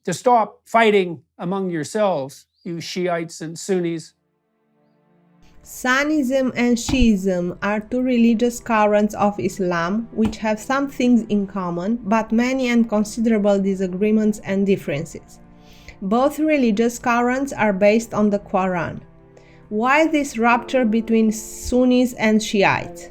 to stop fighting among yourselves, you Shiites and Sunnis. Sunnism and Shiism are two religious currents of Islam which have some things in common, but many and considerable disagreements and differences. Both religious currents are based on the Quran. Why this rupture between Sunnis and Shiites?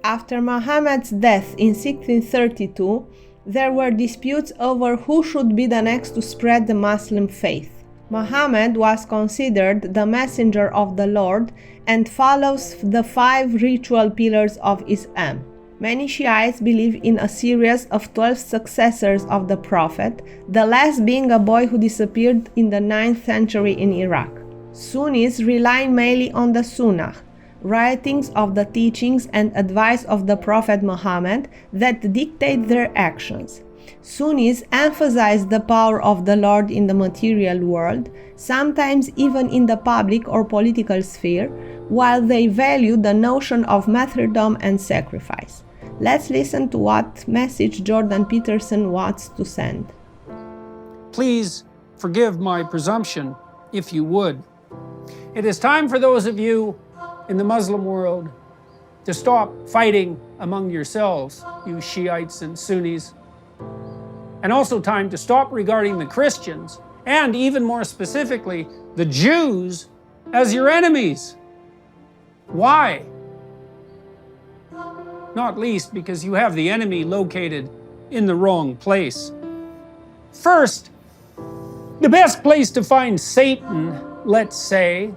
After Muhammad's death in 1632, there were disputes over who should be the next to spread the Muslim faith. Muhammad was considered the messenger of the Lord and follows the 5 ritual pillars of Islam. Many Shiites believe in a series of 12 successors of the Prophet, the last being a boy who disappeared in the 9th century in Iraq. Sunnis rely mainly on the Sunnah, writings of the teachings and advice of the Prophet Muhammad that dictate their actions. Sunnis emphasize the power of the Lord in the material world, sometimes even in the public or political sphere, while they value the notion of martyrdom and sacrifice. Let's listen to what message Jordan Peterson wants to send. Please forgive my presumption, if you would. It is time for those of you in the Muslim world to stop fighting among yourselves, you Shiites and Sunnis, and also time to stop regarding the Christians, and even more specifically, the Jews, as your enemies. Why? Not least because you have the enemy located in the wrong place. First, the best place to find Satan, let's say,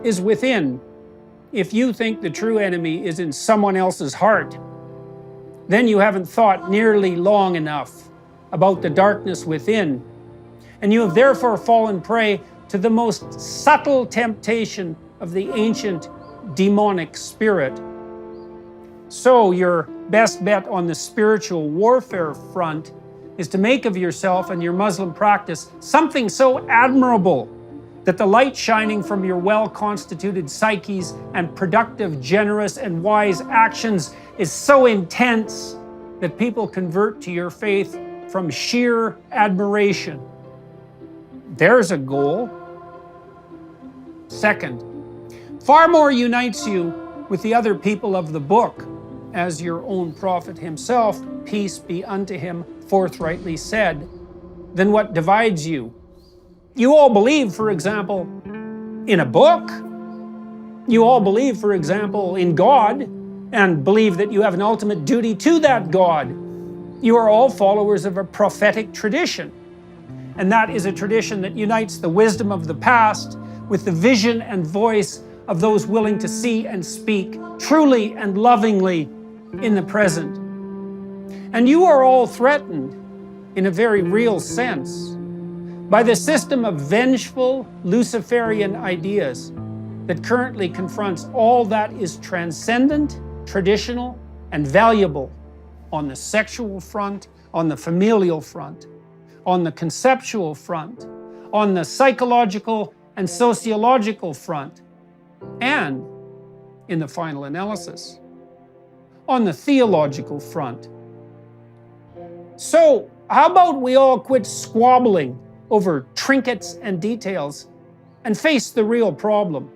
is within. If you think the true enemy is in someone else's heart, then you haven't thought nearly long enough about the darkness within, and you have therefore fallen prey to the most subtle temptation of the ancient demonic spirit. So your best bet on the spiritual warfare front is to make of yourself and your Muslim practice something so admirable that the light shining from your well-constituted psyches and productive, generous, and wise actions is so intense that people convert to your faith from sheer admiration. There's a goal. Second, far more unites you with the other people of the book, as your own prophet himself, peace be unto him, forthrightly said, than what divides you. You all believe, for example, in a book. You all believe, for example, in God, and believe that you have an ultimate duty to that God. You are all followers of a prophetic tradition, and that is a tradition that unites the wisdom of the past with the vision and voice of those willing to see and speak truly and lovingly in the present. And you are all threatened, in a very real sense, by the system of vengeful Luciferian ideas that currently confronts all that is transcendent, traditional, and valuable on the sexual front, on the familial front, on the conceptual front, on the psychological and sociological front, and, in the final analysis, on the theological front. So, how about we all quit squabbling over trinkets and details and face the real problem?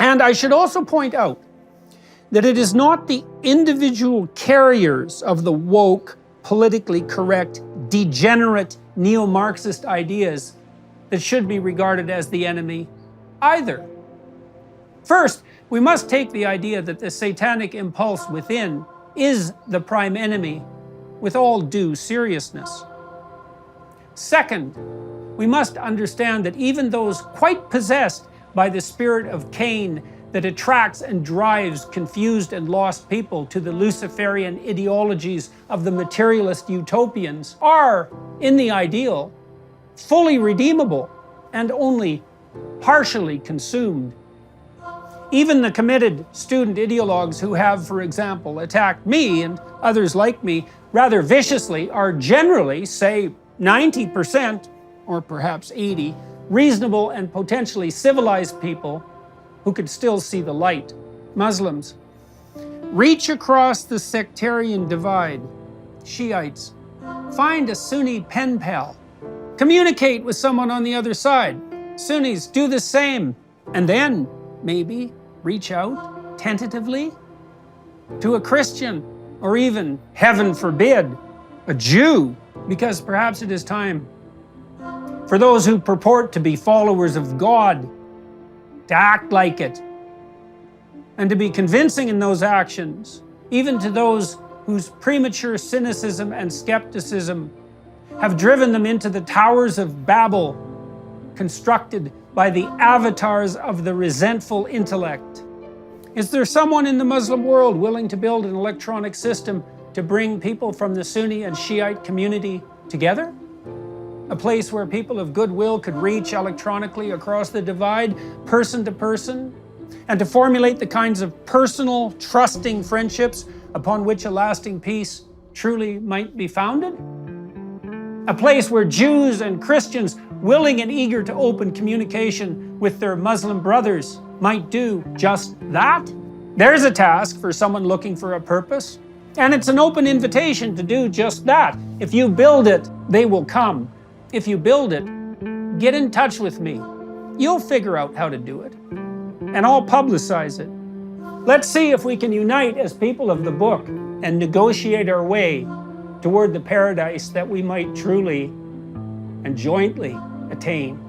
And I should also point out that it is not the individual carriers of the woke, politically correct, degenerate, neo-Marxist ideas that should be regarded as the enemy either. First, we must take the idea that the satanic impulse within is the prime enemy with all due seriousness. Second, we must understand that even those quite possessed by the spirit of Cain that attracts and drives confused and lost people to the Luciferian ideologies of the materialist utopians are, in the ideal, fully redeemable and only partially consumed. Even the committed student ideologues who have, for example, attacked me and others like me rather viciously are generally, say, 90%, or perhaps 80%, reasonable and potentially civilized people who could still see the light. Muslims, reach across the sectarian divide. Shiites, find a Sunni pen pal. Communicate with someone on the other side. Sunnis, do the same. And then, maybe, reach out, tentatively, to a Christian, or even, heaven forbid, a Jew, because perhaps it is time for those who purport to be followers of God to act like it, and to be convincing in those actions, even to those whose premature cynicism and skepticism have driven them into the towers of Babel, constructed by the avatars of the resentful intellect. Is there someone in the Muslim world willing to build an electronic system to bring people from the Sunni and Shiite community together? A place where people of goodwill could reach electronically across the divide, person to person, and to formulate the kinds of personal, trusting friendships upon which a lasting peace truly might be founded? A place where Jews and Christians, willing and eager to open communication with their Muslim brothers, might do just that? There's a task for someone looking for a purpose, and it's an open invitation to do just that. If you build it, they will come. If you build it, get in touch with me. You'll figure out how to do it, and I'll publicize it. Let's see if we can unite as people of the book and negotiate our way toward the paradise that we might truly and jointly attain.